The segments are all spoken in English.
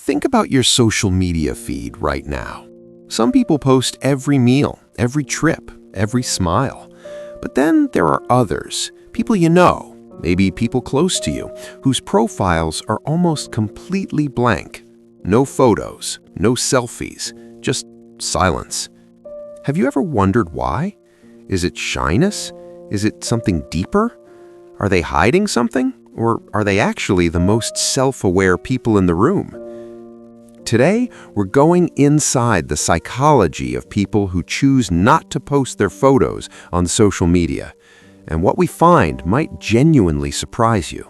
Think about your social media feed right now. Some people post every meal, every trip, every smile. But then there are others, people you know, maybe people close to you, whose profiles are almost completely blank. No photos, no selfies, just silence. Have you ever wondered why? Is it shyness? Is it something deeper? Are they hiding something? Or are they actually the most self-aware people in the room? Today, we're going inside the psychology of people who choose not to post their photos on social media, and what we find might genuinely surprise you.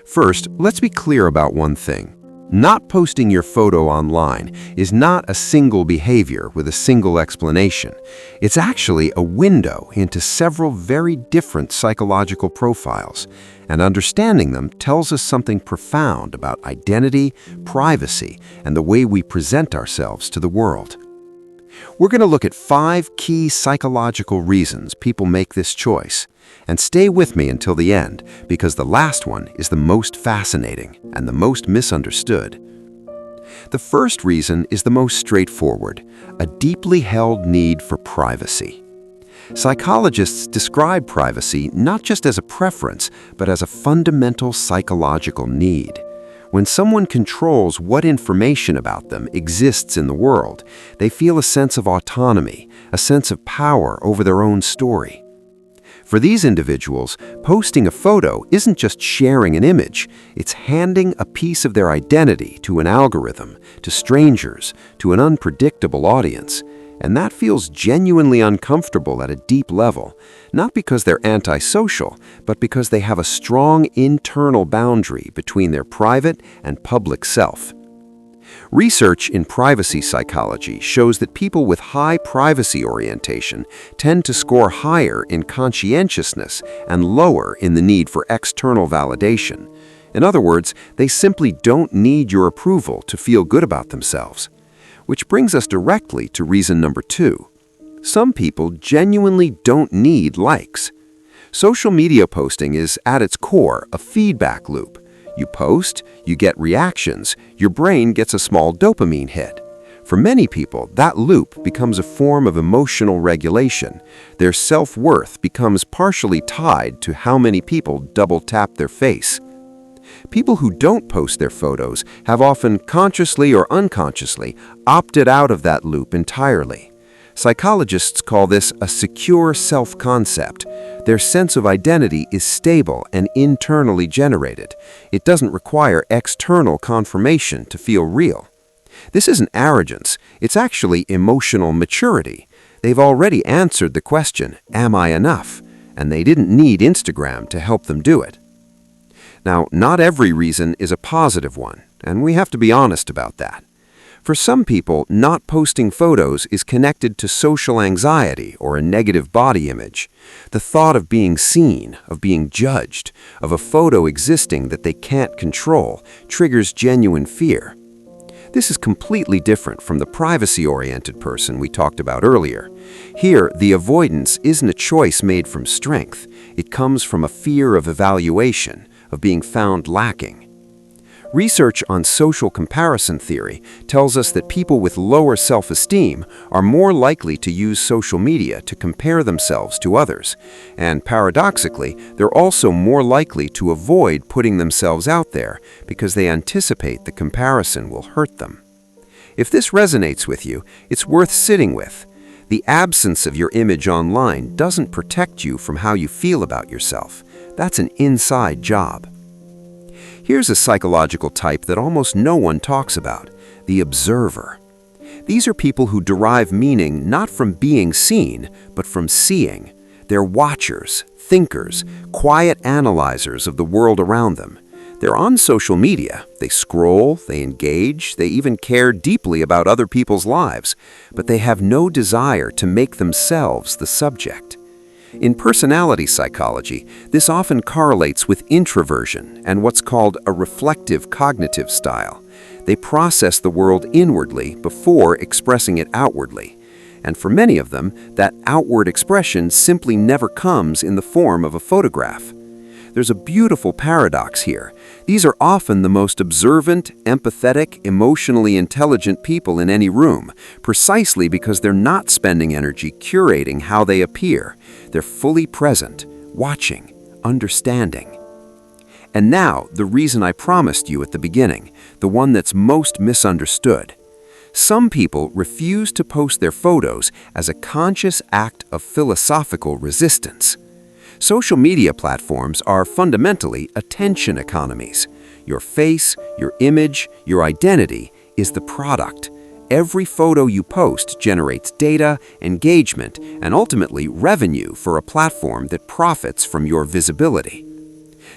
First, let's be clear about one thing. Not posting your photo online is not a single behavior with a single explanation. It's actually a window into several very different psychological profiles, and understanding them tells us something profound about identity, privacy, and the way we present ourselves to the world. We're going to look at 5 key psychological reasons people make this choice. And stay with me until the end, because the last one is the most fascinating and the most misunderstood. The first reason is the most straightforward, a deeply held need for privacy. Psychologists describe privacy not just as a preference, but as a fundamental psychological need. When someone controls what information about them exists in the world, they feel a sense of autonomy, a sense of power over their own story. For these individuals, posting a photo isn't just sharing an image, it's handing a piece of their identity to an algorithm, to strangers, to an unpredictable audience. And that feels genuinely uncomfortable at a deep level, not because they're antisocial, but because they have a strong internal boundary between their private and public self. Research in privacy psychology shows that people with high privacy orientation tend to score higher in conscientiousness and lower in the need for external validation. In other words, they simply don't need your approval to feel good about themselves. Which brings us directly to reason number 2. Some people genuinely don't need likes. Social media posting is, at its core, a feedback loop. You post, you get reactions, your brain gets a small dopamine hit. For many people, that loop becomes a form of emotional regulation. Their self-worth becomes partially tied to how many people double-tap their face. People who don't post their photos have often consciously or unconsciously opted out of that loop entirely. Psychologists call this a secure self-concept. Their sense of identity is stable and internally generated. It doesn't require external confirmation to feel real. This isn't arrogance, it's actually emotional maturity. They've already answered the question, "Am I enough?" And they didn't need Instagram to help them do it. Now, not every reason is a positive one, and we have to be honest about that. For some people, not posting photos is connected to social anxiety or a negative body image. The thought of being seen, of being judged, of a photo existing that they can't control triggers genuine fear. This is completely different from the privacy-oriented person we talked about earlier. Here, the avoidance isn't a choice made from strength. It comes from a fear of evaluation, of being found lacking. Research on social comparison theory tells us that people with lower self-esteem are more likely to use social media to compare themselves to others, and paradoxically, they're also more likely to avoid putting themselves out there because they anticipate the comparison will hurt them. If this resonates with you, it's worth sitting with. The absence of your image online doesn't protect you from how you feel about yourself. That's an inside job. Here's a psychological type that almost no one talks about, the observer. These are people who derive meaning not from being seen, but from seeing. They're watchers, thinkers, quiet analyzers of the world around them. They're on social media, they scroll, they engage, they even care deeply about other people's lives, but they have no desire to make themselves the subject. In personality psychology, this often correlates with introversion and what's called a reflective cognitive style. They process the world inwardly before expressing it outwardly. And for many of them, that outward expression simply never comes in the form of a photograph. there's a beautiful paradox here. These are often the most observant, empathetic, emotionally intelligent people in any room, precisely because they're not spending energy curating how they appear. They're fully present, watching, understanding. And now, the reason I promised you at the beginning, the one that's most misunderstood. Some people refuse to post their photos as a conscious act of philosophical resistance. Social media platforms are fundamentally attention economies. Your face, your image, your identity is the product. Every photo you post generates data, engagement, and ultimately revenue for a platform that profits from your visibility.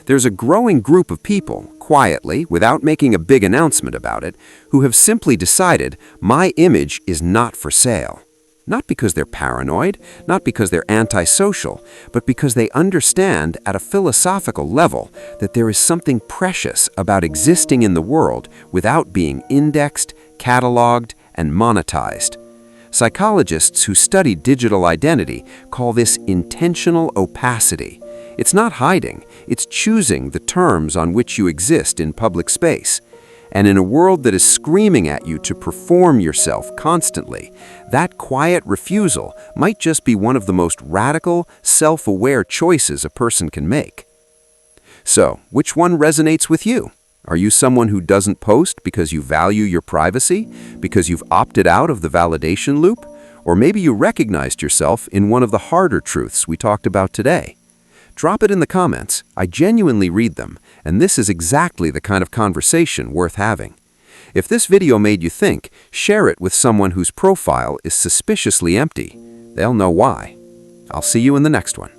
There's a growing group of people, quietly, without making a big announcement about it, who have simply decided, my image is not for sale. Not because they're paranoid, not because they're antisocial, but because they understand at a philosophical level that there is something precious about existing in the world without being indexed, cataloged, and monetized. Psychologists who study digital identity call this intentional opacity. It's not hiding, it's choosing the terms on which you exist in public space. And in a world that is screaming at you to perform yourself constantly, that quiet refusal might just be one of the most radical, self-aware choices a person can make. So, which one resonates with you? Are you someone who doesn't post because you value your privacy, because you've opted out of the validation loop? Or maybe you recognized yourself in one of the harder truths we talked about today? Drop it in the comments. I genuinely read them, and this is exactly the kind of conversation worth having. If this video made you think, share it with someone whose profile is suspiciously empty. They'll know why. I'll see you in the next one.